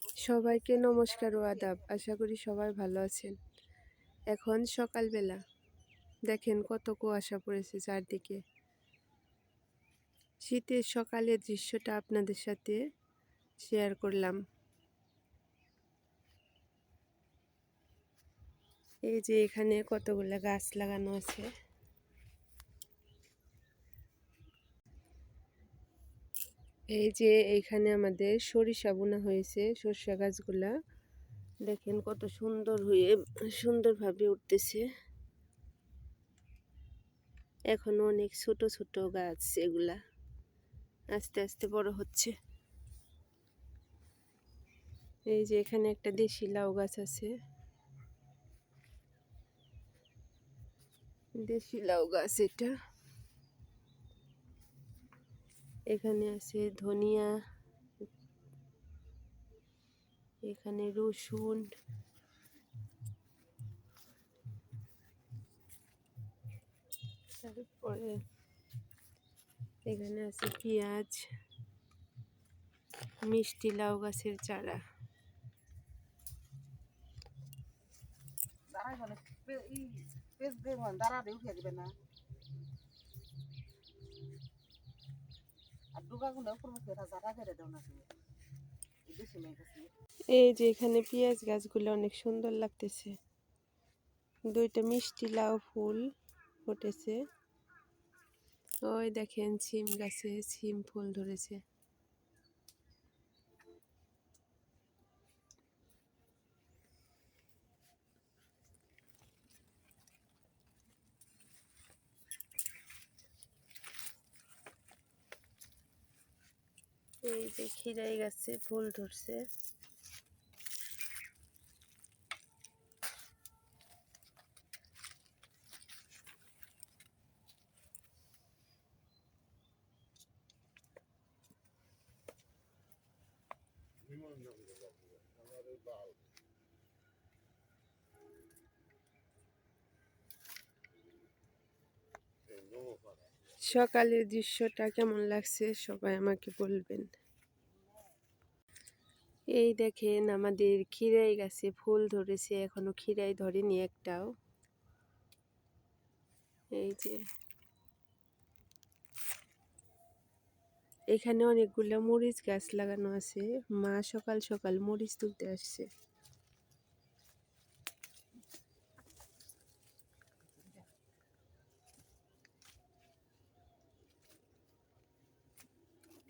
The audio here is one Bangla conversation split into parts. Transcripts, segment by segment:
সবাইকে নমস্কার ও আদাব। আশা করি সবাই ভালো আছেন। এখন সকালবেলা, দেখেন কত কুয়াশা পড়েছে চারদিকে। শীতের সকালের দৃশ্যটা আপনাদের সাথে শেয়ার করলাম। এই যে এখানে কতগুলো গাছ লাগানো আছে। এই যে এইখানে আমাদের সরিষা বোনা হয়েছে, সরিষা গাছগুলা দেখেন কত সুন্দরভাবে উঠতেছে। এখনো অনেক ছোট ছোট গাছ, এগুলা আস্তে আস্তে বড় হচ্ছে। এই যে এখানে একটা দেশি লাউ গাছ আছে, দেশি লাউ গাছ এটা। এখানে আছে ধনিয়া, এখানে রসুন, তারপরে এখানে আছে পেঁয়াজ, মিষ্টি লাউ গাছের চারা। এই যে এখানে পেঁয়াজ গাছগুলো অনেক সুন্দর লাগতেছে। দুইটা মিষ্টি লাউ ফুল ফুটেছে। ওই দেখেন সিম গাছে সিম ফুল ধরেছে। এই যে খিরাই গাছে ফুল ধরছে। সকালের দৃশ্যটা কেমন লাগছে সবাই আমাকে বলবেন। এই দেখেন আমাদের খিরাই গাছে ফুল ধরেছে, এখনো খিরাই ধরেনি একটাও। এই যে এখানে অনেকগুলো মরিচ গাছ লাগানো আছে। মা সকাল সকাল মরিচ তুলতে আসছে।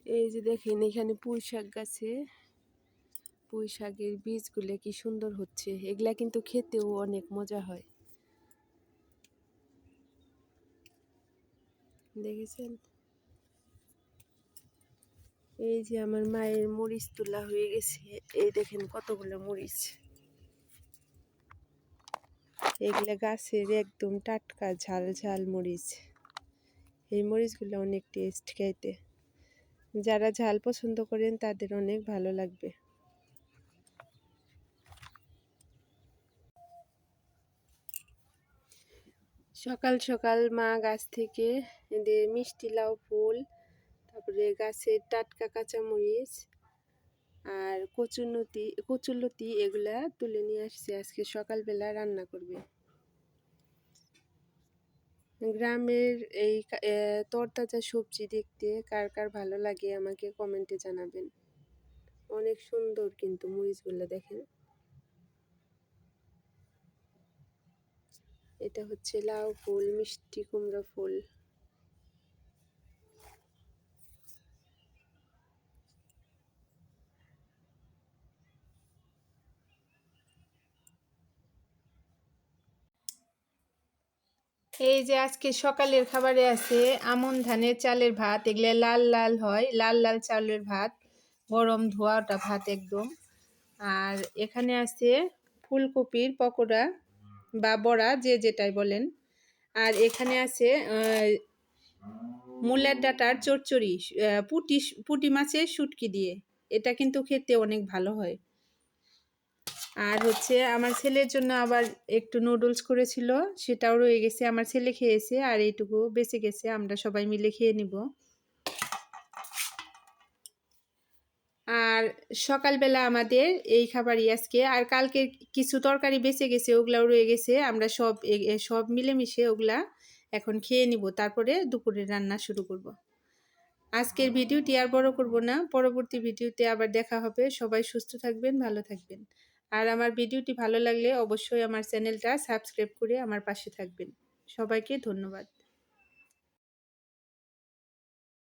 এই যে দেখেন এখানে পুঁই শাক গাছে পুঁই শাকের বীজগুলো কি সুন্দর হচ্ছে। এগুলা কিন্তু খেতেও অনেক মজা হয়, দেখেছেন। এই যে আমার মায়ের মরিচ তোলা হয়ে গেছে। এই দেখেন কতগুলো মরিচ, এগুলা গাছের একদম টাটকা ঝাল ঝাল মরিচ। এই মরিচগুলো অনেক টেস্ট খাইতে। যারা ঝাল পছন্দ করেন তাদের অনেক ভালো লাগবে। সকাল সকাল মা গাছ থেকে এদের মিষ্টি লাউ ফুল, তারপরে গাছের টাটকা কাঁচামরিচ আর কচুলতি এগুলা তুলে নিয়ে আসছে। আজকে সকালবেলা রান্না করবে। গ্রামের এই তরতাজা সবজি দেখতে কার কার ভালো লাগে আমাকে কমেন্টে জানাবেন। অনেক সুন্দর কিন্তু মরিচগুলো দেখেন। এটা হচ্ছে লাউ ফুল, মিষ্টি কুমড়া ফুল। এই যে আজকে সকালের খাবারে আছে আমন ধানের চালের ভাত। এগুলো লাল লাল হয়, লাল লাল চালের ভাত, গরম ধোয়া ওটা ভাত একদম। আর এখানে আছে ফুলকপির পকোড়া বা বড়া, যে যেটাই বলেন। আর এখানে আছে মূলের ডাঁটার চচ্চড়ি, পুঁটি মাছের শুটকি দিয়ে। এটা কিন্তু খেতে অনেক ভালো হয়। আর হচ্ছে আমার ছেলের জন্য আবার একটু নুডলস করেছিল, সেটাও রয়ে গেছে। আমার ছেলে খেয়েছে আর এইটুকু বেঁচে গেছে, আমরা সবাই মিলে খেয়ে নিব। আর সকালবেলা আমাদের এই খাবারই আজকে। আর কালকে কিছু তরকারি বেঁচে গেছে, ওগুলাও রয়ে গেছে। আমরা সব মিলেমিশে ওগুলা এখন খেয়ে নিব, তারপরে দুপুরে রান্না শুরু করব। আজকের ভিডিওটি আর বড় করব না, পরবর্তী ভিডিওতে আবার দেখা হবে। সবাই সুস্থ থাকবেন, ভালো থাকবেন। আর আমার ভিডিওটি ভালো লাগলে অবশ্যই আমার চ্যানেলটা সাবস্ক্রাইব করে আমার পাশে থাকবেন। সবাইকে ধন্যবাদ।